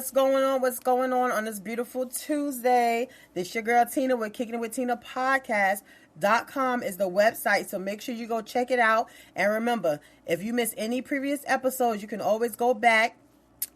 what's going on? What's going on this beautiful Tuesday? This your girl Tina with Kicking It with Tina podcast.com is the website, so make sure you go check it out. And remember, if you miss any previous episodes, you can always go back,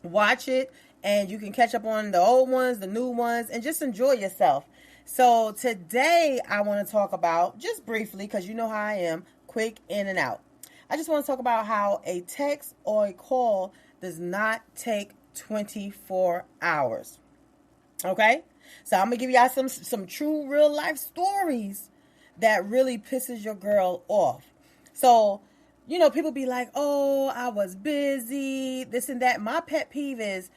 watch it, and you can catch up on the old ones, the new ones, and just enjoy yourself. So today I want to talk about, just briefly, because you know how I am, quick in and out. I just want to talk about how a text or a call does not take 24 hours. Okay? So I'm going to give y'all some true real life stories that really pisses your girl off. So, you know, people be like, oh, I was busy, this and that. My pet peeve is,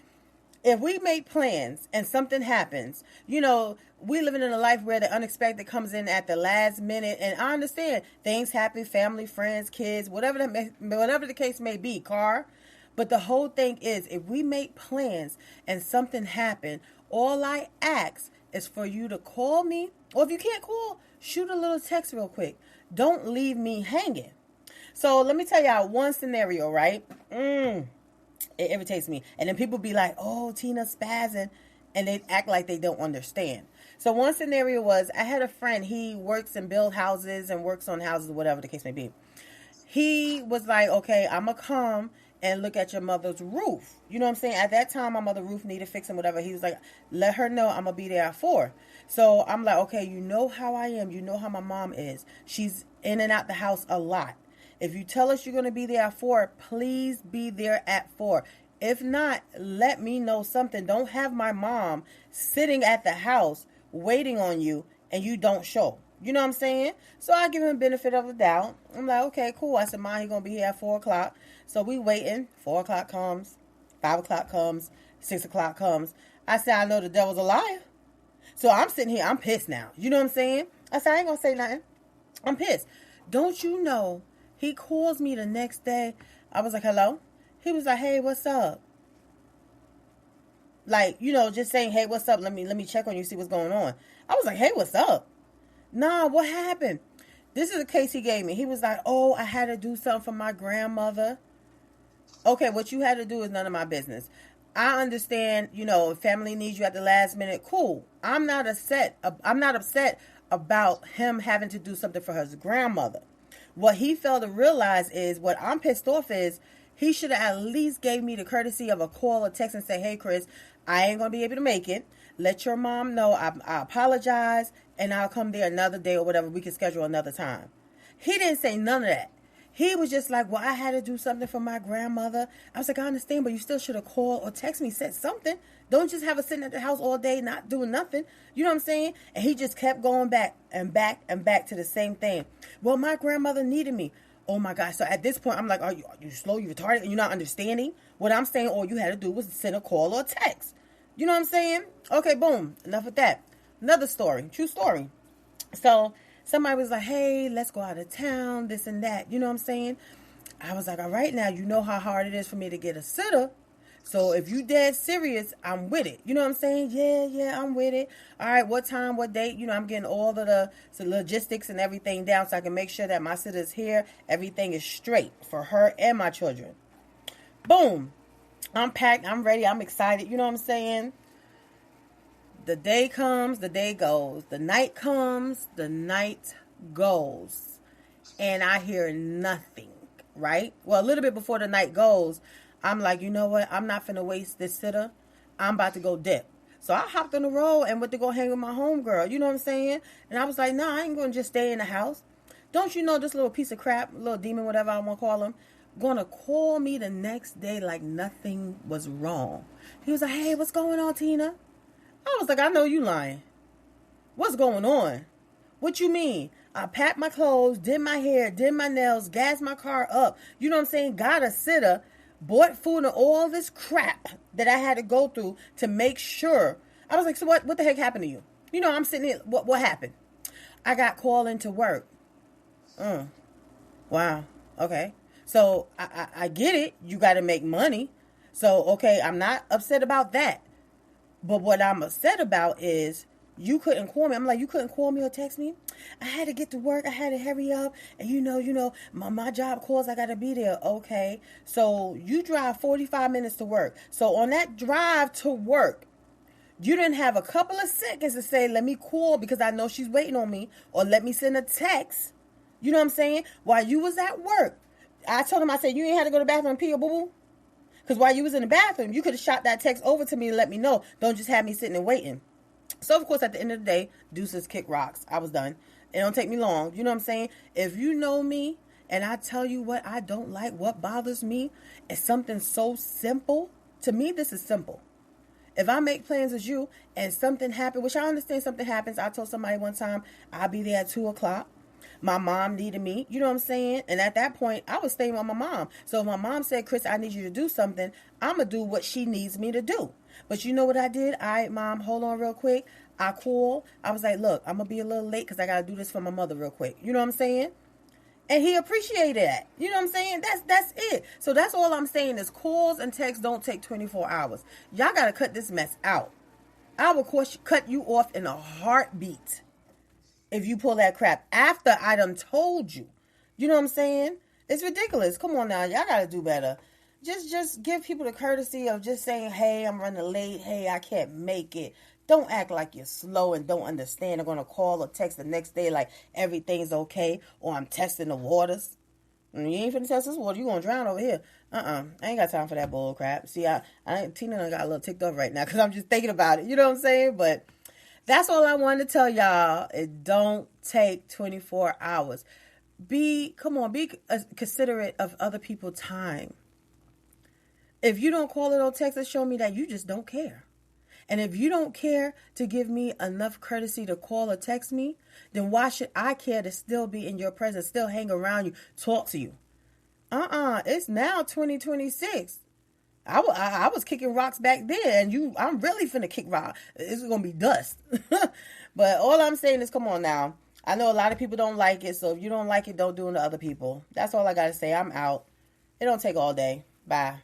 if we make plans and something happens, you know, we living in a life where the unexpected comes in at the last minute. And I understand things happen, family, friends, kids, whatever the case may be, car. But the whole thing is, if we make plans and something happen, all I ask is for you to call me. Or if you can't call, shoot a little text real quick. Don't leave me hanging. So let me tell y'all one scenario, right? It irritates me. And then people be like, oh, Tina's spazzing. And they act like they don't understand. So one scenario was, I had a friend, he works and build houses and works on houses, whatever the case may be. He was like, okay, I'm going to come and look at your mother's roof. You know what I'm saying? At that time, my mother's roof needed fixing, whatever. He was like, let her know I'm going to be there at 4. So I'm like, okay, you know how I am. You know how my mom is. She's in and out the house a lot. If you tell us you're going to be there at 4, please be there at 4. If not, let me know something. Don't have my mom sitting at the house waiting on you and you don't show. You know what I'm saying? So I give him the benefit of the doubt. I'm like, okay, cool. I said, Mom, he's going to be here at 4 o'clock. So we waiting. 4 o'clock comes. 5 o'clock comes. 6 o'clock comes. I said, I know the devil's a liar. So I'm sitting here. I'm pissed now. You know what I'm saying? I said, I ain't going to say nothing. I'm pissed. Don't you know? He calls me the next day. I was like, hello? He was like, hey, what's up? Like, you know, just saying, hey, what's up? Let me check on you, see what's going on. I was like, hey, what's up? Nah, what happened? This is the case he gave me. He was like, oh, I had to do something for my grandmother. Okay, what you had to do is none of my business. I understand, you know, if family needs you at the last minute, cool. I'm not upset about him having to do something for his grandmother. What he failed to realize is, what I'm pissed off is, he should have at least gave me the courtesy of a call or text and say, hey, Chris, I ain't going to be able to make it. Let your mom know I apologize and I'll come there another day or whatever. We can schedule another time. He didn't say none of that. He was just like, well, I had to do something for my grandmother. I was like, I understand, but you still should have called or text me, said something. Don't just have her sitting at the house all day not doing nothing. You know what I'm saying? And he just kept going back and back and back to the same thing. Well, my grandmother needed me. Oh my gosh. So at this point, I'm like, are you slow? You retarded? You're not understanding what I'm saying? All you had to do was send a call or a text. You know what I'm saying? Okay, boom. Enough with that. Another story. True story. So somebody was like, hey, let's go out of town, this and that. You know what I'm saying? I was like, all right, now you know how hard it is for me to get a sitter. So if you dead serious, I'm with it. You know what I'm saying? Yeah, I'm with it. All right, what time, what date? You know, I'm getting all of the logistics and everything down so I can make sure that my sitter's here. Everything is straight for her and my children. Boom. I'm packed. I'm ready. I'm excited. You know what I'm saying? The day comes, the day goes. The night comes, the night goes. And I hear nothing, right? Well, a little bit before the night goes, I'm like, you know what? I'm not finna waste this sitter. I'm about to go dip. So I hopped on the road and went to go hang with my homegirl. You know what I'm saying? And I was like, nah, I ain't going to just stay in the house. Don't you know this little piece of crap, little demon, whatever I want to call him, going to call me the next day like nothing was wrong. He was like, hey, what's going on, Tina? I was like, I know you lying. What's going on? What you mean? I packed my clothes, did my hair, did my nails, gassed my car up. You know what I'm saying? Got a sitter. Bought food and all this crap that I had to go through to make sure. I was like, so what the heck happened to you? You know, I'm sitting here. What happened? I got called into work. Wow. Okay. So I get it. You got to make money. So, okay, I'm not upset about that. But what I'm upset about is You couldn't call me. I'm like, you couldn't call me or text me? I had to get to work. I had to hurry up. And my job calls. I got to be there. Okay. So you drive 45 minutes to work. So on that drive to work, you didn't have a couple of seconds to say, let me call because I know she's waiting on me, or let me send a text. You know what I'm saying? While you was at work. I told him, I said, you ain't had to go to the bathroom and pee or boo-boo? Because while you was in the bathroom, you could have shot that text over to me and let me know. Don't just have me sitting and waiting. So, of course, at the end of the day, deuces, kick rocks. I was done. It don't take me long. You know what I'm saying? If you know me and I tell you what I don't like, what bothers me, it's something so simple. To me, this is simple. If I make plans with you and something happens, which I understand something happens. I told somebody one time I'll be there at 2 o'clock. My mom needed me. You know what I'm saying? And at that point, I was staying with my mom. So if my mom said, Chris, I need you to do something, I'm going to do what she needs me to do. But you know what I did? All right, Mom, hold on real quick. I called. I was like, look, I'm going to be a little late because I got to do this for my mother real quick. You know what I'm saying? And he appreciated that. You know what I'm saying? That's it. So that's all I'm saying is calls and texts don't take 24 hours. Y'all got to cut this mess out. I will cut you off in a heartbeat if you pull that crap after I done told you. You know what I'm saying? It's ridiculous. Come on now. Y'all got to do better. Just give people the courtesy of just saying, hey, I'm running late. Hey, I can't make it. Don't act like you're slow and don't understand. I'm going to call or text the next day like everything's okay, or I'm testing the waters. And you ain't finna test this water. You're going to drown over here. I ain't got time for that bull crap. See, Tina done got a little ticked off right now because I'm just thinking about it. You know what I'm saying? But that's all I wanted to tell y'all. It don't take 24 hours. Be considerate of other people's time. If you don't call it or text it, show me that you just don't care. And if you don't care to give me enough courtesy to call or text me, then why should I care to still be in your presence, still hang around you, talk to you? It's now 2026. I was kicking rocks back then, and I'm really finna kick rock. It's gonna be dust. But all I'm saying is, come on now. I know a lot of people don't like it, so if you don't like it, don't do it to other people. That's all I gotta say. I'm out. It don't take all day. Bye.